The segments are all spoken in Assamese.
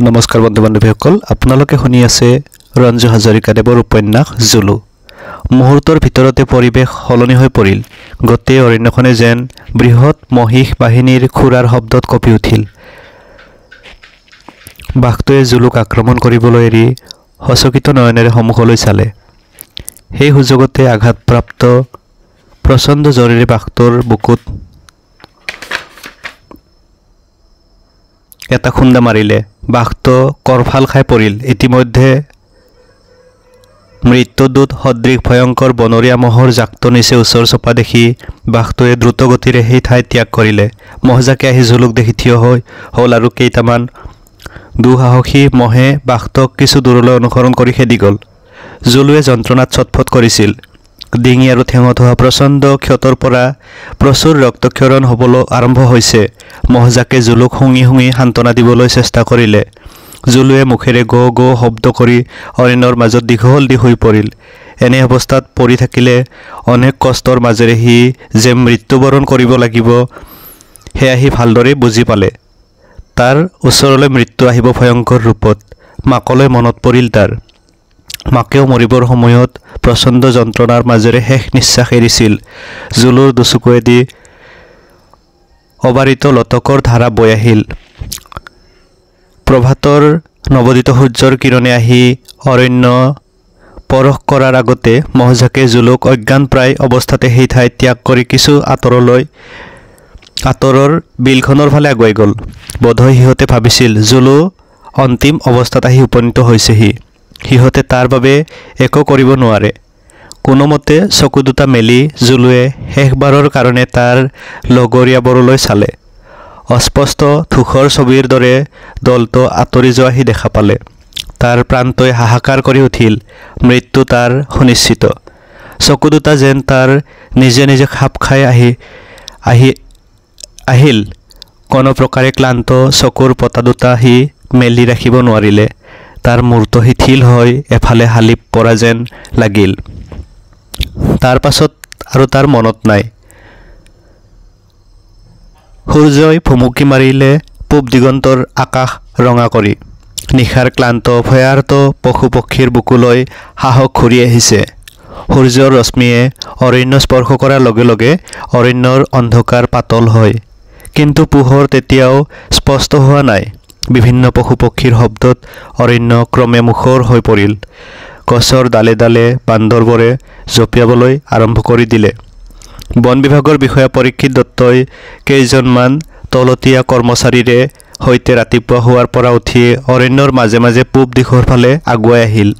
নমস্কাৰ বন্ধু বান্ধৱীসকল আপোনালোকে শুনি আছে ৰঞ্জু হাজৰিকাদেৱৰ উপন্যাস জুলু মুহূৰ্তৰ ভিতৰতে পৰিৱেশ সলনি হৈ পৰিল গতে অৰণ্যখনে যেন বৃহৎ মহিষ বাহিনীৰ খুৰাৰ শব্দত কঁপি উঠিল বাঘটোৱে জুলুক আক্ৰমণ কৰিবলৈ এৰি হচকিত নয়নেৰে সন্মুখলৈ চালে সেই সুযোগতে আঘাতপ্ৰাপ্ত প্ৰচণ্ড জোৰেৰে বাঘটোৰ বুকুত এটা খুন্দা মাৰিলে বাঘটো কৰফাল খাই পৰিল ইতিমধ্যে মৃত্যুদূত সদৃশ ভয়ংকৰ বনৰীয়া মহৰ জাকটো নিচে ওচৰ চপা দেখি বাঘটোৱে দ্ৰুত গতিৰে সেই ঠাই ত্যাগ কৰিলে মহজাকে আহি জুলুক দেখি থিয় হ'ল আৰু কেইটামান দুঃসাহসী মহে বাঘটোক কিছু দূৰলৈ অনুসৰণ কৰি খেদি গ'ল জুলুৱে যন্ত্ৰণাত ছটফট কৰিছিল ডিঙি আৰু ঠেঙত হোৱা প্ৰচণ্ড ক্ষতৰ পৰা প্ৰচুৰ ৰক্তক্ষৰণ হ'বলৈ আৰম্ভ হৈছে মহজাকে জুলুক শুঙি শুঙি সান্তনা দিবলৈ চেষ্টা কৰিলে জুলুৱে মুখেৰে গো গো শব্দ কৰি অৰণ্যৰ মাজত দীঘল দি হৈ পৰিল এনে অৱস্থাত পৰি থাকিলে অনেক কষ্টৰ মাজেৰে সি যে মৃত্যুবৰণ কৰিব লাগিব সেয়া সি ভালদৰে বুজি পালে তাৰ ওচৰলৈ মৃত্যু আহিব ভয়ংকৰ ৰূপত মাকলৈ মনত পৰিল তাৰ মাকেও মৰিবৰ সময়ত প্ৰচণ্ড যন্ত্ৰণাৰ মাজেৰে শেষ নিশ্বাস এৰিছিল জুলুৰ দুচকুৱেদি অবাৰিত লতকৰ ধাৰা বৈ আহিল প্ৰভাতৰ নৱদিত সূৰ্যৰ কিৰণে আহি অৰণ্য পৰশ কৰাৰ আগতে মহজাকে জুলুক অজ্ঞানপ্ৰায় অৱস্থাতে সেই ঠাই ত্যাগ কৰি কিছু আঁতৰৰ বিলখনৰ ফালে আগুৱাই গ'ল বোধহয় সিহঁতে ভাবিছিল জুলু অন্তিম অৱস্থাত আহি উপনীত হৈছেহি সিহঁতে তাৰ বাবে একো কৰিব নোৱাৰে কোনোমতে চকু দুটা মেলি জুলুৱে শেষবাৰৰ কাৰণে তাৰ লগৰীয়াবোৰলৈ চালে অস্পষ্ট ধূসৰ ছবিৰ দৰে দলটো আঁতৰি যোৱা সি দেখা পালে তাৰ প্ৰাণটোৱে হাহাকাৰ কৰি উঠিল মৃত্যু তাৰ সুনিশ্চিত চকু দুটা যেন তাৰ নিজে নিজে খাপ খাই আহিল কোনো প্ৰকাৰে ক্লান্ত চকুৰ পতা দুটা সি মেলি ৰাখিব নোৱাৰিলে তাৰ মূৰটো শিথিল হৈ এফালে হালি পৰা যেন লাগিল তাৰ পাছত আৰু তাৰ মনত নাই সূৰ্যই ভুমুকি মাৰিলে পূব দিগন্তৰ আকাশ ৰঙা কৰি নিশাৰ ক্লান্ত ভয়াৰ্ত পশু পক্ষীৰ বুকুলৈ সাহস ঘূৰি আহিছে সূৰ্যৰ ৰশ্মিয়ে অৰণ্য স্পৰ্শ কৰাৰ লগে লগে অৰণ্যৰ অন্ধকাৰ পাতল হয় কিন্তু পোহৰ তেতিয়াও স্পষ্ট হোৱা নাই বিভিন্ন পশু পক্ষীৰ শব্দত অৰণ্য ক্ৰমে মুখৰ হৈ পৰিল গছৰ ডালে ডালে বান্দৰবোৰে জঁপিয়াবলৈ আৰম্ভ কৰি দিলে বন বিভাগৰ বিষয়া পৰীক্ষিত দত্তই কেইজনমান তলতীয়া কৰ্মচাৰীৰে সৈতে ৰাতিপুৱা হোৱাৰ পৰা উঠি অৰণ্যৰ মাজে মাজে পূব দিশৰ ফালে আগুৱাই আহিল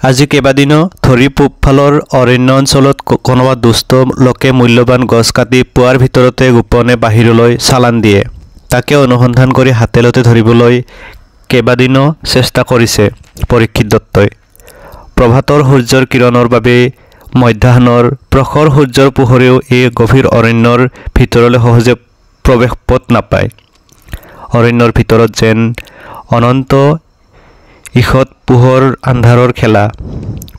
আজি কেইবাদিনো ধৰি পূবফালৰ অৰণ্য অঞ্চলত কোনোবা দুষ্ট লোকে মূল্যৱান গছ কাটি পুৱাৰ ভিতৰতে গোপনে বাহিৰলৈ চালান দিয়ে তাকে অনুসন্ধান কৰি হাতেলতে ধৰিবলৈ কেইবাদিনো চেষ্টা কৰিছে পৰীক্ষিত দত্তই প্ৰভাতৰ সূৰ্যৰ কিৰণৰ বাবে মধ্যাহ্নৰ প্ৰখৰ সূৰ্যৰ পোহৰেও এই গভীৰ অৰণ্যৰ ভিতৰলৈ সহজে প্ৰৱেশ পথ নাপায় অৰণ্যৰ ভিতৰত যেন অনন্ত ইখত পোহৰ আন্ধাৰৰ খেলা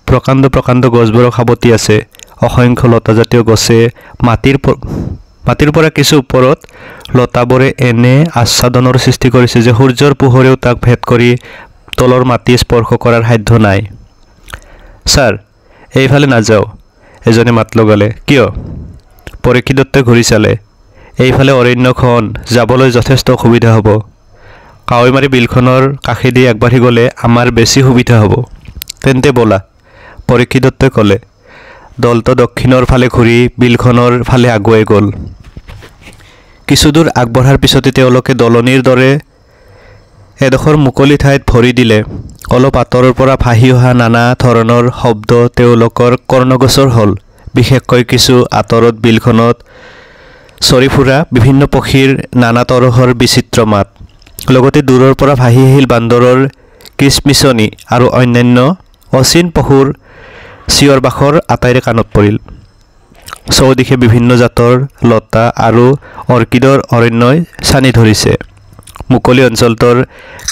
প্ৰকাণ্ড প্ৰকাণ্ড গছবোৰক সাৱটি আছে অসংখ্য লতাজাতীয় গছে মাটিৰ পৰা কিছু ওপৰত লতাবোৰে এনে আচ্ছাদনৰ সৃষ্টি কৰিছে যে সূৰ্যৰ পোহৰেও তাক ভেদ কৰি তলৰ মাটি স্পৰ্শ কৰাৰ সাধ্য নাই ছাৰ এইফালে নাযাওঁ এজনে মাত লগালে কিয় পৰীক্ষিত দত্তই ঘূৰি চালে এইফালে অৰণ্যখন যাবলৈ যথেষ্ট অসুবিধা হ'ব কাৱৈমাৰী বিলখনৰ কাষেদি আগবাঢ়ি গ'লে আমাৰ বেছি সুবিধা হ'ব তেন্তে ব'লা পৰীক্ষিত দত্তই ক'লে দলটো দক্ষিণৰ ফালে ঘূৰি বিলখনৰ ফালে আগুৱাই গ'ল কিছুদূৰ আগবঢ়াৰ পিছতে তেওঁলোকে দলনিৰ দৰে এডোখৰ মুকলি ঠাইত ভৰি দিলে অলপ আঁতৰৰ পৰা ভাহি অহা নানা ধৰণৰ শব্দ তেওঁলোকৰ কৰ্ণগোচৰ হ'ল বিশেষকৈ কিছু আঁতৰত বিলখনত চৰি ফুৰা বিভিন্ন পক্ষীৰ নানা তৰহৰ বিচিত্ৰ মাত লগতে দূৰৰ পৰা ভাহি আহিল বান্দৰৰ কিচমিচনি আৰু অন্যান্য অচিন পশুৰ চিঞৰ বাখৰ আটাইৰে কাণত পৰিল চৌদিশে বিভিন্ন জাতৰ লতা আৰু অৰ্কিডৰ অৰণ্যই ছানি ধৰিছে মুকলি অঞ্চলটোৰ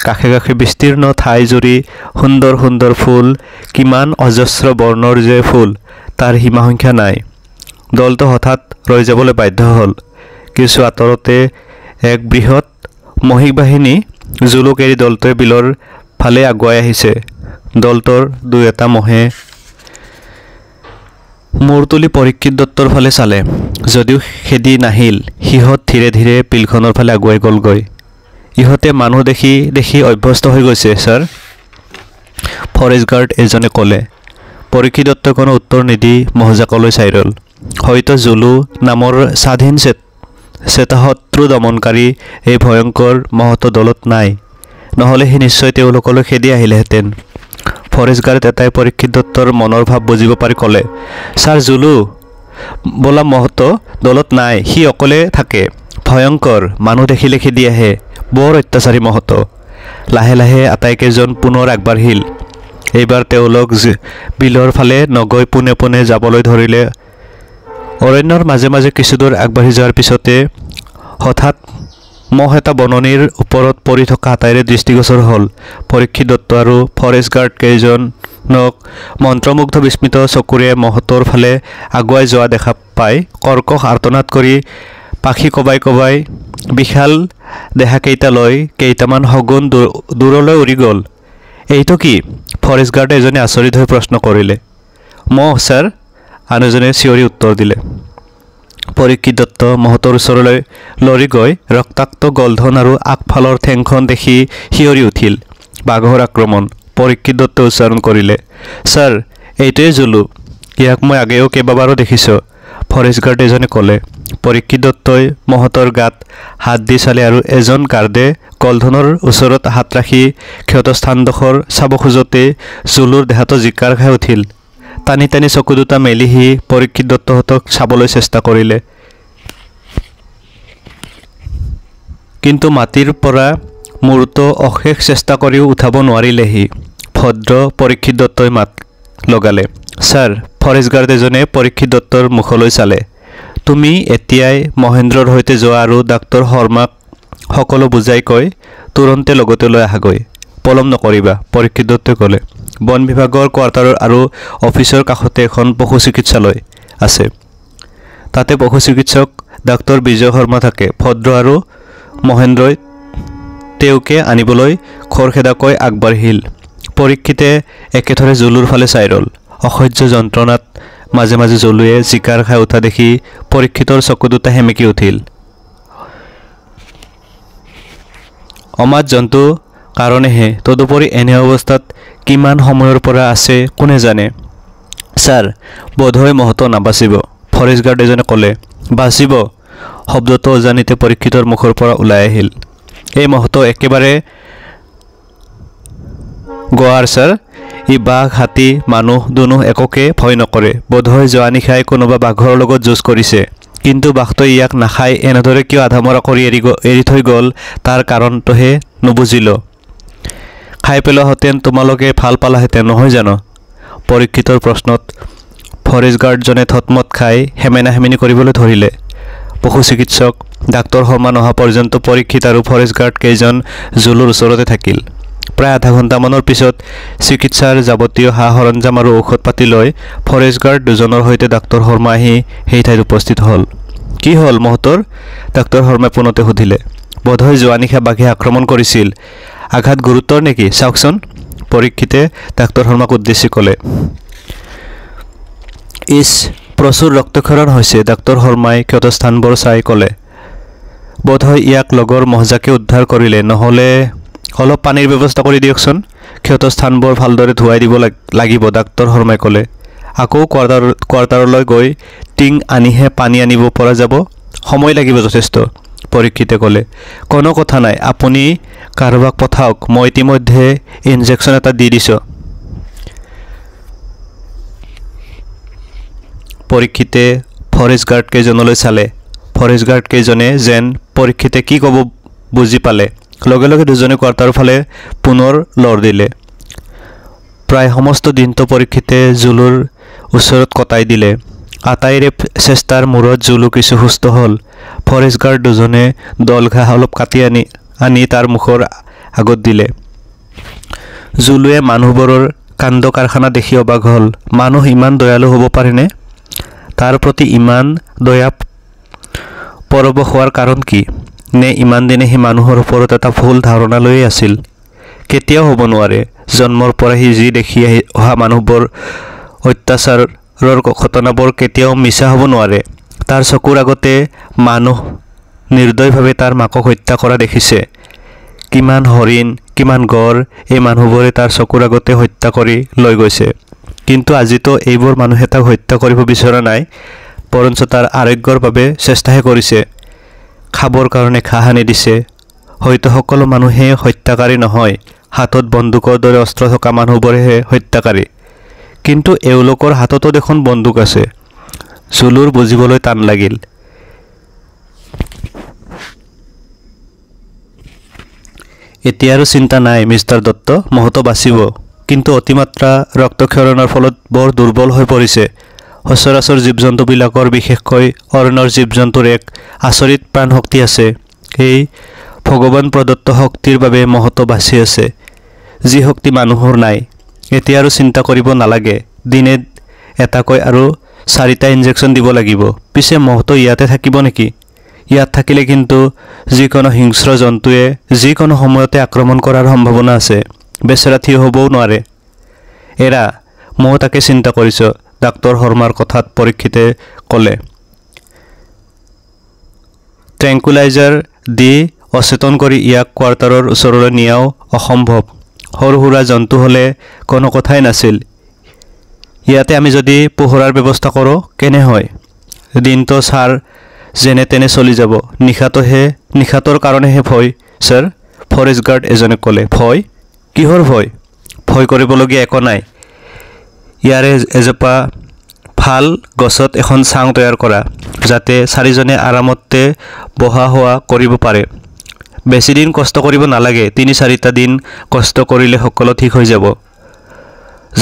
কাষে কাষে বিস্তীৰ্ণ ঠাই জুৰি সুন্দৰ সুন্দৰ ফুল কিমান অজস্ৰ বৰ্ণৰ যে ফুল তাৰ সীমা সংখ্যা নাই দলটো হঠাৎ ৰৈ যাবলৈ বাধ্য হ'ল কিছু আঁতৰতে এক বৃহৎ মহিষ বাহিনী জুলুক এৰি দলটোৱে বিলৰ ফালে আগুৱাই আহিছে। দলটোৰ দুই এটা মহে মূৰ তুলি পৰীক্ষিত দত্তৰ ফালে চালে। যদিও খেদি নাহিল, সিহঁত ধীৰে ধীৰে বিলখনৰ ফালে আগুৱাই গ'লগৈ। ইহঁতে মানুহ দেখি দেখি অভ্যস্ত হৈ গৈছে, ছাৰ, ফৰেষ্ট গাৰ্ড এজনে ক'লে। পৰীক্ষিত দত্তই কোনো উত্তৰ নিদি মহজাকলৈ চাই ৰ'ল। হয়তো জুলু নামৰ স্বাধীন চেতাশত্ৰু দমনকাৰী এই ভয়ংকৰ মহৎ দলত নাই, নহ'লে সি নিশ্চয় তেওঁলোকলৈ খেদি আহিলেহেঁতেন। ফৰেষ্ট গাৰ্ড এটাই পৰীক্ষিত দত্তৰ মনৰ ভাৱ বুজিব পাৰি ক'লে, ছাৰ, জুলু বোলা মহৎ দলত নাই, সি অকলে থাকে, ভয়ংকৰ, মানুহ দেখিলে খেদি আহে, বৰ অত্যাচাৰী মহৎ। লাহে লাহে আটাইকেইজন পুনৰ আগবাঢ়িল। এইবাৰ তেওঁলোক বিলৰ ফালে নগৈ পোনে পোনে যাবলৈ ধৰিলে। অৰণ্যৰ মাজে মাজে কিছুদূৰ আগবাঢ়ি যোৱাৰ পিছতে হঠাৎ মহ এটা বননিৰ ওপৰত পৰি থকা আটাইৰে দৃষ্টিগোচৰ হ'ল। পৰীক্ষিত দত্ত আৰু ফৰেষ্ট গাৰ্ড কেইজনক মন্ত্ৰমুগ্ধ বিস্মিত চকুৰে মহটোৰ ফালে আগুৱাই যোৱা দেখা পাই কৰ্কশ আৰ্তনাদ কৰি পাখি কবাই কবাই বিশাল দেহাকেইটা লৈ কেইটামান শগুন দূৰলৈ উৰি গ'ল। এইটো কি? ফৰেষ্ট গাৰ্ড এজনে আচৰিত হৈ প্ৰশ্ন কৰিলে। মহ, ছাৰ, আন এজনে চিঞৰি উত্তৰ দিলে। পৰীক্ষিত দত্ত মহটোৰ ওচৰলৈ লৰি গৈ ৰক্তাক্ত গলধন আৰু আগফালৰ ঠেংখন দেখি শিয়ৰি উঠিল। বাঘৰ আক্ৰমণ, পৰীক্ষিত দত্তই উচ্চাৰণ কৰিলে। ছাৰ, এইটোৱে জুলু, ইয়াক মই আগেও কেইবাবাৰো দেখিছোঁ, ফৰেষ্ট গাৰ্ড এজনে ক'লে। পৰীক্ষিত দত্তই মহটোৰ গাত হাত দি চালে আৰু এজন গাৰ্ডে গলধনৰ ওচৰত হাত ৰাখি ক্ষতস্থানডোখৰ চাব খোজোতে জুলুৰ দেহাটো জিকাৰ খাই উঠিল। টানি টানি চকু দুটা মেলি সি পৰীক্ষিত দত্তহঁতক চাবলৈ চেষ্টা কৰিলে, কিন্তু মাটিৰ পৰা মূৰটো অশেষ চেষ্টা কৰিও উঠাব নোৱাৰিলে সি। ভদ্ৰ পৰীক্ষিত দত্তই মাত লগালে। ছাৰ, ফৰেষ্ট গাৰ্ড এজনে পৰীক্ষিত দত্তৰ মুখলৈ চালে। তুমি এতিয়াই মহেন্দ্ৰৰ সৈতে যোৱা আৰু ডাক্তৰ শৰ্মাক সকলো বুজাই কৈ তুৰন্তে লগতে লৈ আহাগৈ, পলম নকৰিবা, পৰীক্ষিত দত্তই ক'লে। বন বিভাগৰ কোৱাৰ্টাৰ আৰু অফিচৰ কাষতে এখন পশু চিকিৎসালয় আছে। তাতে পশু চিকিৎসক ডাক্তৰ বিজয় শৰ্মা থাকে। ভদ্ৰ আৰু মহেন্দ্ৰই তেওঁকে আনিবলৈ খৰখেদাকৈ আগবাঢ়িল। পৰীক্ষিতে একেথৰে জুলুৰ ফালে চাই ৰ'ল। অসহ্য যন্ত্ৰণাত মাজে মাজে জুলুৱে জিকাৰ খাই উঠা দেখি পৰীক্ষিতৰ চকু দুটা সেমেকি উঠিল। অমাত জন্তু কাৰণেহে, তদুপৰি এনে অৱস্থাত কিমান সময়ৰ পৰা আছে কোনে জানে। ছাৰ, বোধহয় মহটো নাবাচিব, ফৰেষ্ট গাৰ্ড এজনে ক'লে। বাচিব, শব্দটো অজানিতে পৰীক্ষিতৰ মুখৰ পৰা ওলাই আহিল। এই মহটো একেবাৰে গোৱাৰ, ছাৰ, ই বাঘ, হাতী, মানুহ দুনুহ একোকে ভয় নকৰে। বোধহয় যোৱা নিশাই কোনোবা বাঘৰ লগত যুঁজ কৰিছে, কিন্তু বাঘটোৱে ইয়াক নাখাই এনেদৰে কিয় আধামৰা কৰি এৰি থৈ গ'ল তাৰ কাৰণটোহে নুবুজিলোঁ। খাই পেলোৱাহেঁতেন তোমালোকে ভাল পালাহেঁতেন, নহয় জানো? পৰীক্ষিতৰ প্ৰশ্নত ফৰেষ্ট গাৰ্ডজনে থতমত খাই হেমেনা হেমেনি কৰিবলৈ ধৰিলে। পশু চিকিৎসক ডাক্তৰ শৰ্মা নহা পৰ্যন্ত পৰীক্ষিত আৰু ফৰেষ্ট গাৰ্ড কেইজন জুলুৰ ওচৰতে থাকিল। প্ৰায় আধা ঘণ্টামানৰ পিছত চিকিৎসাৰ যাৱতীয় সা সৰঞ্জাম আৰু ঔষধ পাতি লৈ ফৰেষ্ট গাৰ্ড দুজনৰ সৈতে ডাক্তৰ শৰ্মা আহি সেই ঠাইত উপস্থিত হ'ল। কি হ'ল মহটোৰ? ডাক্তৰ শৰ্মাই পোনতে সুধিলে। বোধহয় যোৱা নিশা বাঘে আক্ৰমণ কৰিছিল, আঘাত গুৰুতৰ নেকি, চাওকচোন, পৰীক্ষিতে ডাক্তৰ শৰ্মাক উদ্দেশ্যি ক'লে। প্ৰচুৰ ৰক্তক্ষৰণ হৈছে, ডাক্তৰ শৰ্মাই ক্ষতস্থানবোৰ চাই ক'লে। বোধহয় ইয়াক লগৰ মহজাকে উদ্ধাৰ কৰিলে, নহ'লে অলপ পানীৰ ব্যৱস্থা কৰি দিয়কচোন, ক্ষতস্থানবোৰ ভালদৰে ধুৱাই দিব লাগিব, ডাক্তৰ শৰ্মাই ক'লে। আকৌ কোৱাৰ্টাৰলৈ গৈ টিং আনিহে পানী আনিব পৰা যাব, সময় লাগিব যথেষ্ট, পৰীক্ষিতে ক'লে। কোনো কথা নাই, আপুনি কাৰোবাক পঠাওক, মই ইতিমধ্যে ইনজেকশ্যন এটা দি দিছোঁ। পৰীক্ষিতে ফৰেষ্ট গাৰ্ড কেইজনলৈ চালে। ফৰেষ্ট গাৰ্ড কেইজনে যেন পৰীক্ষিতে কি ক'ব বুজি পালে। লগে লগে দুজনে কোৱাৰ্টাৰৰ ফালে পুনৰ লৰ দিলে। প্ৰায় সমস্ত দিনটো পৰীক্ষিতে জুলুৰ ওচৰত কটাই দিলে। আটাইৰে চেষ্টাৰ মূৰত জুলু কিছু সুস্থ হ'ল। ফৰেষ্ট গাৰ্ড দুজনে দল ঘাঁহ অলপ কাটি আনি তাৰ মুখৰ আগত দিলে। জুলুৱে মানুহবোৰৰ কাণ্ড কাৰখানা দেখি অবাক হ'ল। মানুহ ইমান দয়ালু হ'ব পাৰেনে? তাৰ প্ৰতি ইমান দয়া পৰবশ হোৱাৰ কাৰণ কি? নে ইমান দিনে সি মানুহৰ ওপৰত এটা ভুল ধাৰণা লৈয়ে আছিল? কেতিয়াও হ'ব নোৱাৰে। জন্মৰ পৰা সি যি দেখি অহা মানুহবোৰ অত্যাচাৰৰ ঘটনাবোৰ কেতিয়াও মিছা হ'ব নোৱাৰে। তাৰ চকুৰ আগতে মানুহ নিৰ্দয়ভাৱে তাৰ মাকক হত্যা কৰা দেখিছে। কিমান হৰিণ, কিমান গড় এই মানুহবোৰে তাৰ চকুৰ আগতে হত্যা কৰি লৈ গৈছে। কিন্তু আজিতো এইবোৰ মানুহে তাক হত্যা কৰিব বিচৰা নাই, বৰঞ্চ তাৰ আৰোগ্যৰ বাবে চেষ্টাহে কৰিছে। খাবৰ কাৰণে ঘাঁহ আনি দিছে। হয়তো সকলো মানুহে হত্যাকাৰী নহয়, হাতত বন্দুকৰ দৰে অস্ত্ৰ থকা মানুহবোৰেহে হত্যাকাৰী। কিন্তু এওঁলোকৰ হাততো দেখোন বন্দুক আছে। জুলুৰ বুজিবলৈ টান লাগিল। এতিয়া আৰু চিন্তা নাই মিষ্টাৰ দত্ত, মহতো বাচিব। কিন্তু অতিমাত্ৰা ৰক্তক্ষৰণৰ ফলত বৰ দুৰ্বল হৈ পৰিছে। সচৰাচৰ জীৱ জন্তুবিলাকৰ, বিশেষকৈ অৰণ্যৰ জীৱ জন্তুৰ এক আচৰিত প্ৰাণশক্তি আছে। এই ভগৱান প্ৰদত্ত শক্তিৰ বাবে মহতো বাচি আছে, যি শক্তি মানুহৰ নাই। এতিয়া আৰু চিন্তা কৰিব নালাগে। দিনে এটাকৈ আৰু 4টা ইনজেকশ্যন দিব লাগিব। পিছে মহতো ইয়াতে থাকিব নেকি? ইয়াত থাকিলে কিন্তু যিকোনো হিংস্ৰ জন্তুৱে যিকোনো সময়তে আক্ৰমণ কৰাৰ সম্ভাৱনা আছে। বেচেৰা থিয় হ'বও নোৱাৰে। এৰা, ময়ো তাকে চিন্তা কৰিছোঁ, ডাক্তৰ শৰ্মাৰ কথাত পৰীক্ষিতে ক'লে। ট্ৰেংকুলাইজাৰ দি অচেতন কৰি ইয়াক কোৱাৰ্টাৰৰ ওচৰলৈ নিয়াও অসম্ভৱ। সৰু সুৰা জন্তু হ'লে কোনো কথাই নাছিল। ইয়াতে আমি যদি পোহৰাৰ ব্যৱস্থা কৰোঁ কেনে হয়? দিনটো ছাৰ যেনে তেনে চলি যাব, নিশাটোৰ কাৰণেহে ভয় ছাৰ, ফৰেষ্ট গাৰ্ড এজনে ক'লে। ভয়? কিহৰ ভয়? ভয় কৰিবলগীয়া একো নাই। ইয়াৰে এজোপা ভাল গছত এখন চাং তৈয়াৰ কৰা, যাতে 4জনে আৰামতে বহা হোৱা কৰিব পাৰে। বেছি দিন কষ্ট কৰিব নালাগে, 3-4টা দিন কষ্ট কৰিলে সকলো ঠিক হৈ যাব।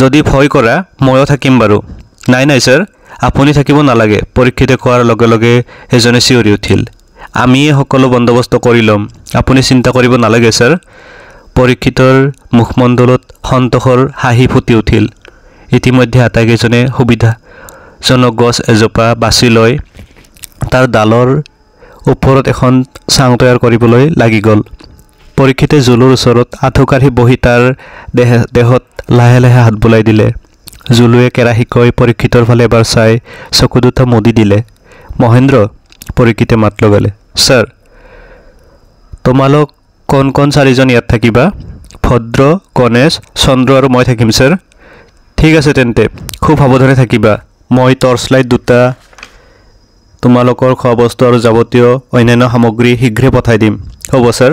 যদি ভয় কৰা ময়ো থাকিম বাৰু। নাই নাই ছাৰ, আপুনি থাকিব নালাগে, পৰীক্ষিতে কোৱাৰ লগে লগে এজনে চিঞৰি উঠিল। আমিয়ে সকলো বন্দোবস্ত কৰি ল'ম, আপুনি চিন্তা কৰিব নালাগে ছাৰ। পৰীক্ষিতৰ মুখমণ্ডলত সন্তোষৰ হাঁহি ফুটি উঠিল। ইতিমধ্যে আটাইকেইজনে সুবিধাজনক গছ এজোপা বাছি লৈ তাৰ ডালৰ ওপৰত এখন চাং তৈয়াৰ কৰিবলৈ লাগি গ'ল। পৰীক্ষিতে জুলুৰ ওচৰত আঁঠুকাঢ়ি বহি তাৰ দেহত লাহে লাহে হাত বুলাই দিলে। জুলুৱে কেৰাহীকৈ পৰীক্ষিতৰ ফালে এবাৰ চাই চকু দুটা মুদি দিলে। মহেন্দ্ৰ, পৰীক্ষিতে মাত লগালে। ছাৰ, তোমালোক কোন 4জন ইয়াত থাকিবা? ভদ্ৰ, গণেশ, চন্দ্ৰ আৰু মই থাকিম ছাৰ। ঠিক আছে তেন্তে, খুব সাৱধানে থাকিবা। মই টৰ্চ লাইট 2টা, তোমালোকৰ খোৱা বস্তু আৰু যাৱতীয় অন্যান্য সামগ্ৰী শীঘ্ৰে পঠাই দিম। হ'ব ছাৰ,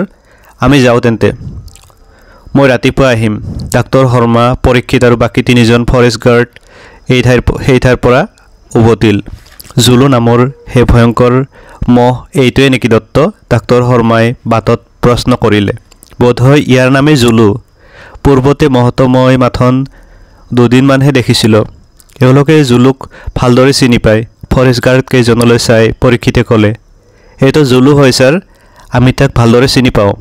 আমি যাওঁ তেন্তে। মই ৰাতিপুৱা আহিম। ডাক্তৰ শৰ্মা, পৰীক্ষিত আৰু বাকী 3জন ফৰেষ্ট গাৰ্ড সেই ঠাইৰ পৰা উভতিল। জুলু নামৰ সেই ভয়ংকৰ মহ এইটোৱে নেকি দত্ত? ডাক্তৰ শৰ্মাই বাটত প্ৰশ্ন কৰিলে। বোধহয় ইয়াৰ নামেই জুলু। পূৰ্বতে মহতো মই মাথন 2 দিনমানহে দেখিছিলোঁ। এওঁলোকে জুলুক ভালদৰে চিনি পায়। ফৰেষ্ট গাৰ্ড কেইজনলৈ চাই পৰীক্ষিতে ক'লে। এইটো জুলু হয় ছাৰ, আমি তাক ভালদৰে চিনি পাওঁ।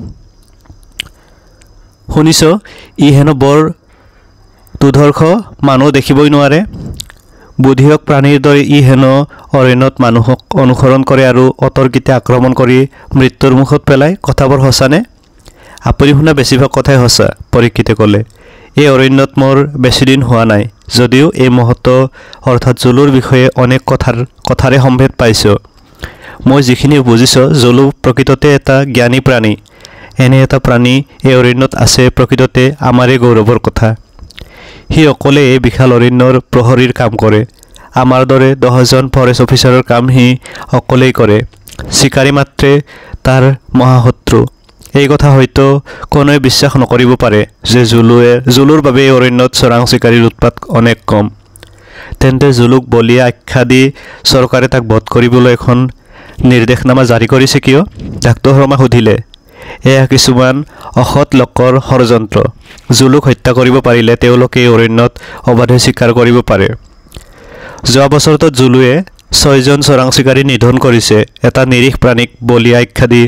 শুনিছ, ই হেনো বৰ দুৰ্ধৰ্ষ, মানুহ দেখিবই নোৱাৰে। বুদ্ধিয়ক প্ৰাণীৰ দৰে ই হেনো অৰণ্যত মানুহক অনুসৰণ কৰে আৰু অতৰ্কিতে আক্ৰমণ কৰি মৃত্যুৰ মুখত পেলায়। কথাবোৰ সঁচানে? আপুনি শুনা বেছিভাগ কথাই সঁচা, পৰীক্ষিতে ক'লে। এই অৰণ্যত মোৰ বেছিদিন হোৱা নাই, যদিও এই মহত্ব অৰ্থাৎ জুলুৰ বিষয়ে অনেক কথাৰে সম্ভেদ পাইছোঁ। মই যিখিনি বুজিছোঁ, জুলু প্ৰকৃততে এটা জ্ঞানী প্ৰাণী। এনে এটা প্ৰাণী এই অৰণ্যত আছে প্ৰকৃততে আমাৰেই গৌৰৱৰ কথা। সি অকলে এই বিশাল অৰণ্যৰ প্ৰহৰীৰ কাম কৰে। আমাৰ দৰে 10জন ফৰেষ্ট অফিচাৰৰ কাম সি অকলেই কৰে। চিকাৰী মাত্ৰে তাৰ মহাশত্ৰু। এই কথা হয়তো কোনোৱে বিশ্বাস নকৰিব পাৰে যে জুলুৰ বাবে এই অৰণ্যত চোৰাং চিকাৰীৰ উৎপাত অনেক কম। তেন্তে জুলুক বলিয়া আখ্যা দি চৰকাৰে তাক বধ কৰিবলৈ এখন নিৰ্দেশনামা জাৰি কৰিছে কিয়? ডাক্তৰ শৰ্মা সুধিলে। এয়া কিছুমান অসৎ লোকৰ ষড়যন্ত্ৰ। জুলুক হত্যা কৰিব পাৰিলে তেওঁলোকে এই অৰণ্যত অবাধে চিকাৰ কৰিব পাৰে। যোৱা বছৰটোত জুলুৱে 6জন চোৰাং চিকাৰী নিধন কৰিছে। এটা নিৰীহ প্ৰাণীক বলিয়া আখ্যা দি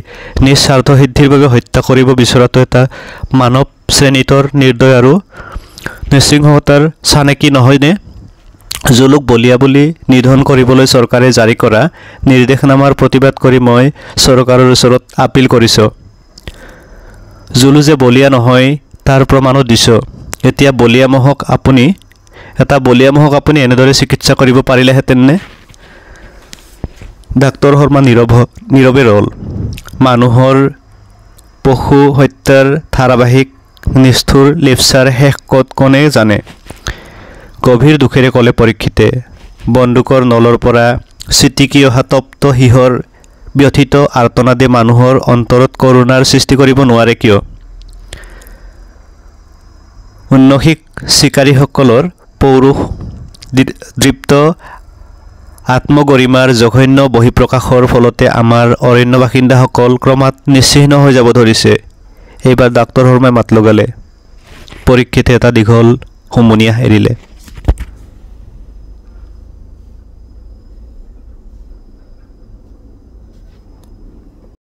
নিজ স্বাৰ্থ সিদ্ধিৰ বাবে হত্যা কৰিব বিচৰাটো এটা মানৱ শ্ৰেণীটোৰ নিৰ্দয় আৰু নৃশংসতাৰ চানেকি নহয়নে? জুলুক বলিয়া বুলি নিধন কৰিবলৈ চৰকাৰে জাৰি কৰা নিৰ্দেশনামাৰ প্ৰতিবাদ কৰি মই চৰকাৰৰ ওচৰত আপিল কৰিছোঁ। জুলু যে বলিয়া নহয় তাৰ প্ৰমাণো দিছোঁ। এতিয়া বলিয়া মহক আপুনি এনেদৰে চিকিৎসা কৰিব পাৰিলেহেঁতেননে? ডাক্তৰ শৰ্মা নীৰৱে ৰ'ল। মানুহৰ পশু হত্যাৰ ধাৰাবাহিক নিষ্ঠুৰ লিপচাৰ শেষ ক'ত কোনে জানে? গভীৰ দুখেৰে ক'লে পৰীক্ষিতে। বন্দুকৰ নলৰ পৰা ছিটিকি অহা তপ্ত শিহৰ ব্যথিত আৰ্তনাদে মানুহৰ অন্তৰত কৰুণাৰ সৃষ্টি কৰিব নোৱাৰে কিয়? উন্নসিক চিকাৰীসকলৰ পৌৰুষ দৃপ্ত আত্মগৰিমাৰ জঘন্য বহিঃপ্ৰকাশৰ ফলতে আমাৰ অৰণ্য বাসিন্দাসকল ক্ৰমাৎ নিশ্চিহ্ন হৈ যাব ধৰিছে। এইবাৰ ডাক্তৰ শৰ্মাই মাত লগালে। পৰীক্ষিতে এটা দীঘল হুমুনিয়াহ এৰিলে।